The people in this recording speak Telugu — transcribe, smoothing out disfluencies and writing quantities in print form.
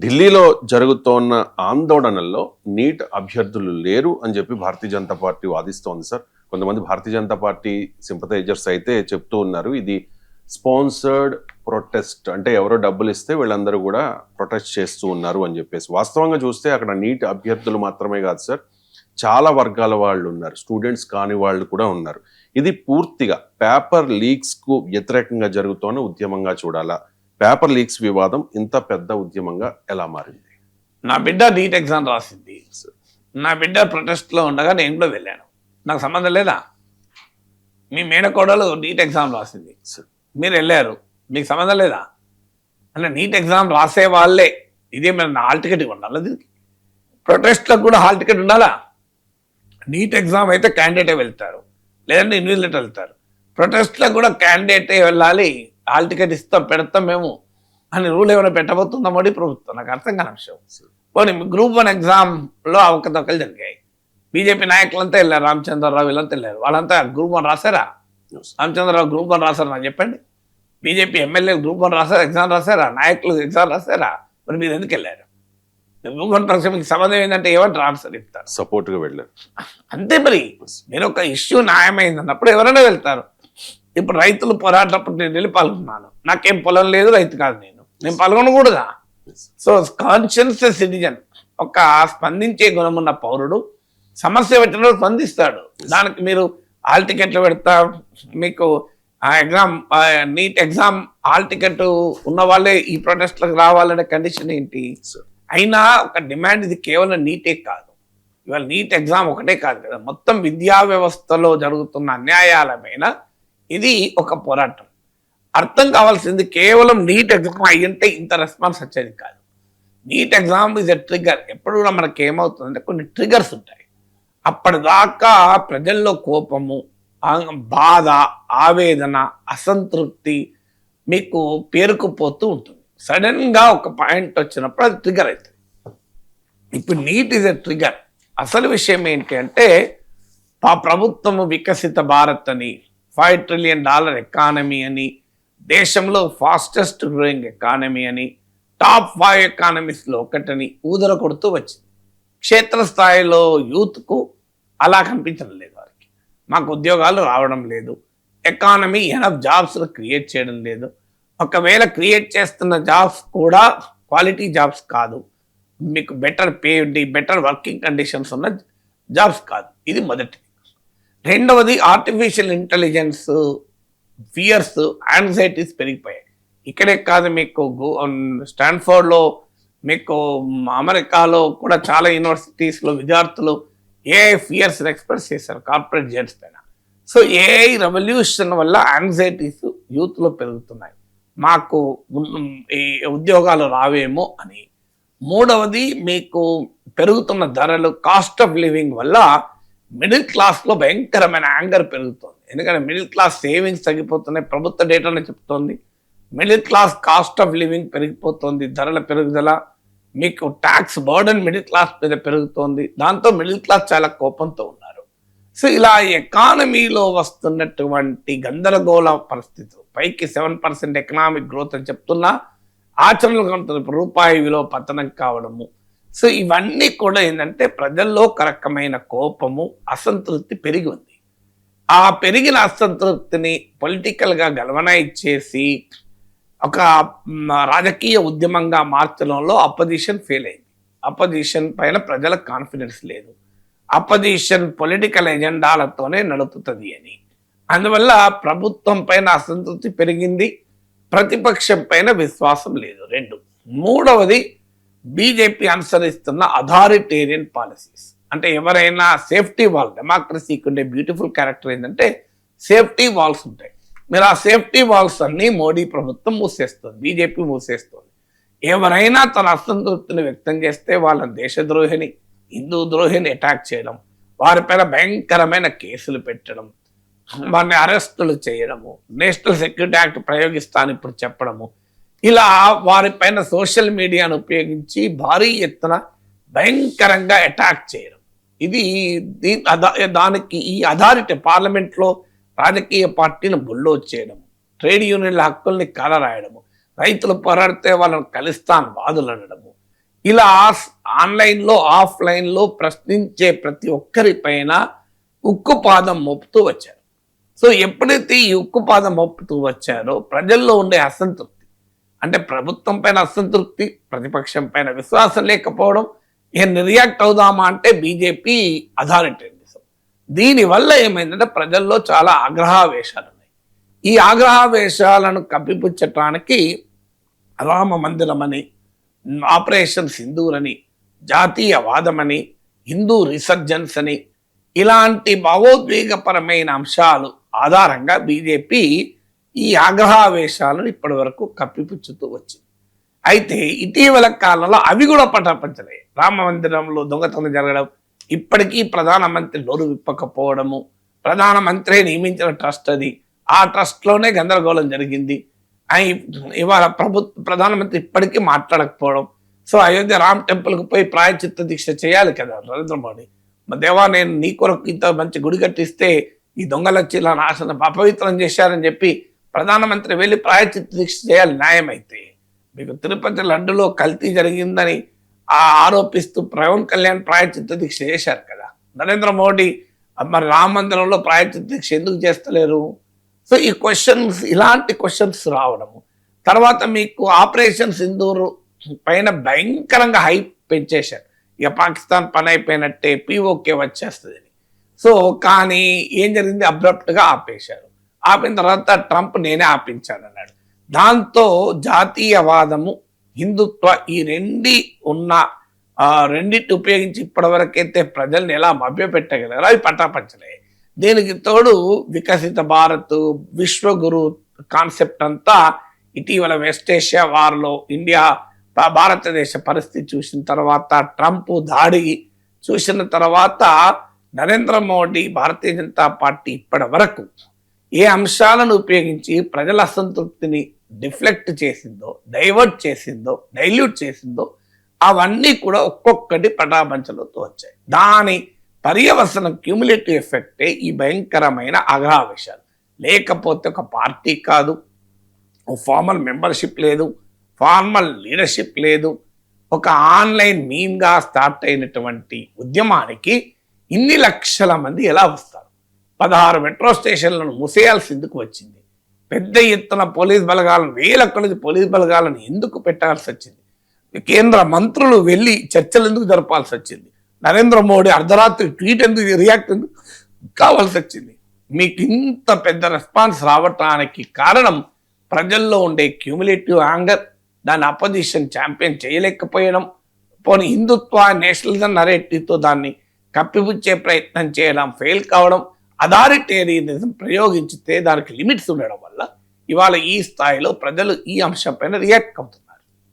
ఢిల్లీలో జరుగుతోన్న ఆందోళనల్లో నీట్ అభ్యర్థులు లేరు అని చెప్పి భారతీయ జనతా పార్టీ వాదిస్తోంది సార్. కొంతమంది భారతీయ జనతా పార్టీ సింపథైజర్స్ అయితే చెప్తూ ఉన్నారు, ఇది స్పాన్సర్డ్ ప్రొటెస్ట్, అంటే ఎవరో డబ్బులు ఇస్తే వీళ్ళందరూ కూడా ప్రొటెస్ట్ చేస్తూ ఉన్నారు అని చెప్పేసి. వాస్తవంగా చూస్తే అక్కడ నీట్ అభ్యర్థులు మాత్రమే కాదు సార్, చాలా వర్గాల వాళ్ళు ఉన్నారు, స్టూడెంట్స్ కాని వాళ్ళు కూడా ఉన్నారు. ఇది పూర్తిగా పేపర్ లీక్స్ కు వ్యతిరేకంగా జరుగుతోన్న ఉద్యమంగా చూడాలా? పేపర్ లీక్స్ వివాదం ఇంత పెద్ద ఉద్యమంగా ఎలా మారింది? నా బిడ్డ నీట్ ఎగ్జామ్ రాసింది, నా బిడ్డ ప్రొటెస్ట్లో ఉండగా నేను కూడా వెళ్ళాను. నాకు సంబంధం లేదా? మీ మేనకోడలు నీట్ ఎగ్జామ్ రాసింది, మీరు వెళ్ళారు, మీకు సంబంధం లేదా? అంటే నీట్ ఎగ్జామ్ రాసే వాళ్ళే ఇదే మీరు హాల్ టికెట్ ఉండాలి, దీనికి ప్రొటెస్ట్లకు కూడా హాల్ టికెట్ ఉండాలా? నీట్ ఎగ్జామ్ అయితే క్యాండిడేటే వెళ్తారు, లేదంటే ఇన్విజిలేటర్ వెళ్తారు. ప్రొటెస్ట్లకు కూడా క్యాండిడేటే వెళ్ళాలి, హాల్ టికెట్ ఇస్తాం పెడతాం మేము అని రూల్ ఏమైనా పెట్టబోతుందా మోడీ ప్రభుత్వం? నాకు అర్థం కాని విషయం. పోనీ గ్రూప్ 1 ఎగ్జామ్లో అవకతవకలు జరిగాయి, బీజేపీ నాయకులంతా వెళ్ళారు, రామచంద్రరావు వీళ్ళంతా వెళ్ళారు, వాళ్ళంతా గ్రూప్ 1 రాశారా? రామచంద్రరావు గ్రూప్ 1 రాశారు నాకు చెప్పండి. బీజేపీ ఎమ్మెల్యేలు గ్రూప్ 1 రాశారా? ఎగ్జామ్ రాశారా? నాయకులు ఎగ్జామ్ రాశారా? మరి మీరు ఎందుకు వెళ్ళారు? గ్రూప్ 1 పరీక్ష మీకు సంబంధం ఏంటంటే ఏమంటారు? ఆన్సర్ చెప్తారు, సపోర్ట్గా వెళ్ళారు అంతే. మరి మీరు ఒక ఇష్యూ న్యాయమైంది అన్నప్పుడు ఎవరైనా వెళ్తారు. ఇప్పుడు రైతులు పోరాటప్పుడు నేను వెళ్ళి పాల్గొన్నాను, నాకేం పొలం లేదు, రైతు కాదు, నేను పాల్గొనకూడదా? సో కాన్షియస్ సిటిజన్, ఒక స్పందించే గుణం ఉన్న పౌరుడు సమస్య పెట్టినప్పుడు స్పందిస్తాడు. దానికి మీరు హాల్ టికెట్లు పెడతా, మీకు ఆ exam NEET exam hall ticket ఉన్న వాళ్ళే ఈ ప్రొటెస్ట్లకు రావాలనే కండిషన్ ఏంటి? అయినా ఒక డిమాండ్, ఇది కేవలం నీటే కాదు, ఇవాళ నీట్ ఎగ్జామ్ ఒకటే కాదు కదా, మొత్తం విద్యా వ్యవస్థలో జరుగుతున్న అన్యాయాల పైన ఇది ఒక పోరాటం. అర్థం కావాల్సింది కేవలం నీట్ ఎగ్జామ్ అయ్యంటే ఇంత రెస్పాన్స్ వచ్చేది కాదు. NEET exam is a trigger. ఎప్పుడు కూడా మనకి ఏమవుతుందంటే కొన్ని ట్రిగర్స్ ఉంటాయి, అప్పటిదాకా ప్రజల్లో కోపము, బాధ, ఆవేదన, అసంతృప్తి మీకు పేరుకుపోతూ ఉంటుంది. సడన్గా ఒక పాయింట్ వచ్చినప్పుడు అది ట్రిగర్ అవుతుంది. ఇప్పుడు నీట్ ఇస్ ఎ ట్రిగర్. అసలు విషయం ఏంటి అంటే, ప్రభుత్వము వికసిత భారత్ అని, $5 ట్రిలియన్ ఎకానమీ అని, దేశంలో ఫాస్టెస్ట్ గ్రోయింగ్ ఎకానమీ అని, టాప్ 5 ఎకానమీస్లో ఒకటని ఊదర కొడుతూ వచ్చింది. క్షేత్రస్థాయిలో యూత్కు అలా కనిపించడం లేదు, వారికి మాకు ఉద్యోగాలు రావడం లేదు, ఎకానమీ ఎనఫ్ జాబ్స్ క్రియేట్ చేయడం లేదు, ఒకవేళ క్రియేట్ చేస్తున్న జాబ్స్ కూడా క్వాలిటీ జాబ్స్ కాదు, మీకు బెటర్ పే ఉండి బెటర్ వర్కింగ్ కండిషన్స్ ఉన్న జాబ్స్ కాదు. ఇది మొదటిది. రెండవది ఆర్టిఫిషియల్ ఇంటెలిజెన్స్ ఫియర్స్, యాంగ్జైటీస్ పెరిగిపోయాయి. ఇక్కడే కాదు, మీకు స్టాన్ఫోర్డ్లో, మీకు అమెరికాలో కూడా చాలా యూనివర్సిటీస్లో విద్యార్థులు ఏఐ ఫియర్స్ ఎక్స్ప్రెస్ చేశారు కార్పొరేట్ జెట్స్ పైన. సో ఏఐ రెవల్యూషన్ వల్ల యాంగ్జైటీస్ యూత్లో పెరుగుతున్నాయి, మాకు ఈ ఉద్యోగాలు రావేమో అని. మూడవది, మీకు పెరుగుతున్న ధరలు, కాస్ట్ ఆఫ్ లివింగ్ వల్ల మిడిల్ క్లాస్లో భయంకరమైన యాంగర్ పెరుగుతుంది. ఎందుకంటే మిడిల్ క్లాస్ సేవింగ్స్ తగ్గిపోతున్నాయి, ప్రభుత్వ డేటానే చెప్తోంది. Middle class cost of living పెరిగిపోతుంది, ధరల పెరుగుదల, మీకు ట్యాక్స్ బర్డన్ మిడిల్ క్లాస్ మీద పెరుగుతోంది, దాంతో మిడిల్ క్లాస్ చాలా కోపంతో ఉన్నారు. సో ఇలా ఎకానమీలో వస్తున్నటువంటి గందరగోళ పరిస్థితులు, పైకి 7% ఎకనామిక్ గ్రోత్ అని చెప్తున్నా ఆచరణలో కనుక రూపాయి విలువ పతనం కావడము. సో ఇవన్నీ కూడా ఏంటంటే ప్రజల్లో ఒక రకమైన కోపము, అసంతృప్తి పెరిగి ఉంది. ఆ పెరిగిన అసంతృప్తిని పొలిటికల్గా గల్వనైజ్ చేసి ఒక రాజకీయ ఉద్యమంగా మార్చడంలో అపోజిషన్ ఫెయిల్ అయింది. అపోజిషన్ పైన ప్రజలకు కాన్ఫిడెన్స్ లేదు, అపోజిషన్ పొలిటికల్ ఎజెండాలతోనే నడుపుతుంది అని. అందువల్ల ప్రభుత్వం పైన అసంతృప్తి పెరిగింది, ప్రతిపక్షం పైన విశ్వాసం లేదు. 2. మూడవది, బీజేపీ అనుసరిస్తున్న అథారిటేరియన్ పాలసీస్. అంటే ఎవరైనా సేఫ్టీ వాల్, డెమోక్రసీకి ఉండే బ్యూటిఫుల్ క్యారెక్టర్ ఏంటంటే సేఫ్టీ వాల్స్ ఉంటాయి. మీరు ఆ సేఫ్టీ వాల్స్ అన్ని మోడీ ప్రభుత్వం మూసేస్తుంది, బీజేపీ మూసేస్తుంది. ఎవరైనా తన అసంతృప్తిని వ్యక్తం చేస్తే వాళ్ళని దేశద్రోహిని, హిందూ ద్రోహిని అటాక్ చేయడం, వారిపైన భయంకరమైన కేసులు పెట్టడం, వారిని అరెస్టులు చేయడము, నేషనల్ సెక్యూరిటీ యాక్ట్ ప్రయోగిస్తాను ఇప్పుడు చెప్పడము, ఇలా వారిపైన సోషల్ మీడియాను ఉపయోగించి భారీ ఎత్తున భయంకరంగా అటాక్ చేయడం. ఇది దానికి ఈ అథారిటీ పార్లమెంట్లో రాజకీయ పార్టీని బుల్డోజ్ చేయడం, ట్రేడ్ యూనియన్ల హక్కుల్ని కాలరాయడము, రైతులు పోరాడితే వాళ్ళని కలిస్తాను వాదులు అనడము, ఇలా ఆన్లైన్లో ఆఫ్లైన్లో ప్రశ్నించే ప్రతి ఒక్కరిపైన ఉక్కుపాదం మోపుతూ వచ్చారు. సో ఎప్పుడైతే ఈ ఉక్కుపాదం మోపుతూ వచ్చారో ప్రజల్లో ఉండే అసంతృప్తి, అంటే ప్రభుత్వం పైన అసంతృప్తి, ప్రతిపక్షం పైన విశ్వాసం లేకపోవడం, ఇక రియాక్ట్ అవుదామా అంటే బీజేపీ అథారిటేరియనిజం. దీనివల్ల ఏమైందంటే ప్రజల్లో చాలా ఆగ్రహావేశాలు ఉన్నాయి. ఈ ఆగ్రహావేశాలను కప్పిపుచ్చటానికి రామ మందిరం అని, ఆపరేషన్ సింధూర్ అని, జాతీయవాదమని, హిందూ రిసర్జెన్స్ అని, ఇలాంటి భావోద్వేగపరమైన అంశాలు ఆధారంగా బీజేపీ ఈ ఆగ్రహావేశాలను ఇప్పటి వరకు కప్పిపుచ్చుతూ వచ్చింది. అయితే ఇటీవల కాలంలో అవి కూడా పటాపంచలే. రామ మందిరంలో దొంగతనం జరగడం, ఇప్పటికీ ప్రధానమంత్రి నోరు విప్పకపోవడము, ప్రధానమంత్రి నియమించిన ట్రస్ట్ అది, ఆ ట్రస్ట్లోనే గందరగోళం జరిగింది. ఇవాళ ప్రధానమంత్రి ఇప్పటికీ మాట్లాడకపోవడం. సో అయోధ్య రామ్ టెంపుల్కి పోయి ప్రాయచిత్త దీక్ష చేయాలి కదా నరేంద్ర మోడీ. దేవా, నేను నీ కొరకు ఇంత మంచి గుడి కట్టిస్తే ఈ దొంగలు వచ్చి ఇలా నాశనం అపవిత్రం చేశారని చెప్పి ప్రధానమంత్రి వెళ్ళి ప్రాయచిత్త దీక్ష చేయాలి. న్యాయమైతే మీకు తిరుపతి లడ్డులో కల్తీ జరిగిందని ఆరోపిస్తూ పవన్ కళ్యాణ్ ప్రాయచిత్త దీక్ష చేశారు కదా. నరేంద్ర మోడీ మరి రామ మందిరంలో ప్రాయచిత్త దీక్ష ఎందుకు చేస్తలేరు? సో ఈ క్వశ్చన్స్, ఇలాంటి క్వశ్చన్స్ రావడము, తర్వాత మీకు ఆపరేషన్ సింధూర్ పైన భయంకరంగా హైప్ పెంచేశారు. ఇక పాకిస్తాన్ పని అయిపోయినట్టే, పీఓకే వచ్చేస్తుంది. సో కానీ ఏం జరిగింది, అబ్రప్ట్గా ఆపేశారు. ఆపిన తర్వాత ట్రంప్ నేనే ఆపించాను అన్నాడు. దాంతో జాతీయవాదము, హిందుత్వ ఈ రెండింటి ఉపయోగించి ఇప్పటివరకైతే ప్రజల్ని ఎలా మభ్యపెట్టగలరు అవి పటాపంచలే. దీనికి తోడు వికసిత భారత్, విశ్వగురు కాన్సెప్ట్ అంతా ఇటీవల వెస్ట్ ఏషియా వార్లో ఇండియా భారతదేశ పరిస్థితి చూసిన తర్వాత, ట్రంప్ దాడి చూసిన తర్వాత నరేంద్ర మోడీ, భారతీయ జనతా పార్టీ ఇప్పటి వరకు ఏ అంశాలను ఉపయోగించి ప్రజల అసంతృప్తిని డిఫ్లెక్ట్ చేసిందో, డైవర్ట్ చేసిందో, డైల్యూట్ చేసిందో అవన్నీ కూడా ఒక్కొక్కటి పటాపంచలతో వచ్చాయి. దాని పర్యవసనం, క్యూములేటివ్ ఎఫెక్టే ఈ భయంకరమైన ఆగ్రహావేశాలు. లేకపోతే ఒక పార్టీ కాదు, ఫార్మల్ మెంబర్షిప్ లేదు, ఫార్మల్ లీడర్షిప్ లేదు, ఒక ఆన్లైన్ మీమ్గా స్టార్ట్ అయినటువంటి ఉద్యమానికి ఇన్ని లక్షల మంది ఎలా వస్తారు? 16 మెట్రో స్టేషన్లను మూసేయాల్సిందుకు వచ్చింది. పెద్ద ఎత్తున పోలీస్ బలగాలను, వేల కొలది పోలీస్ బలగాలను ఎందుకు పెట్టాల్సి వచ్చింది? కేంద్ర మంత్రులు వెళ్ళి చర్చలు ఎందుకు జరపాల్సి వచ్చింది? నరేంద్ర మోడీ అర్ధరాత్రి ట్వీట్ ఎందుకు రియాక్ట్ ఎందుకు కావాల్సి వచ్చింది? మీకు ఇంత పెద్ద రెస్పాన్స్ రావటానికి కారణం ప్రజల్లో ఉండే క్యూములేటివ్ యాంగర్, దాని అపోజిషన్ ఛాంపియన్ చేయలేకపోయడం, పోనీ హిందుత్వ నేషనలిజం నరేటివ్తో దాన్ని కప్పిపుచ్చే ప్రయత్నం చేయడం ఫెయిల్ కావడం, అథారిటేరియనిజం ప్రయోగించితే దానికి లిమిట్స్ ఉండడం వల్ల ఇవాళ ఈ స్థాయిలో ప్రజలు ఈ అంశం పైన రియాక్ట్ అవుతున్నారు.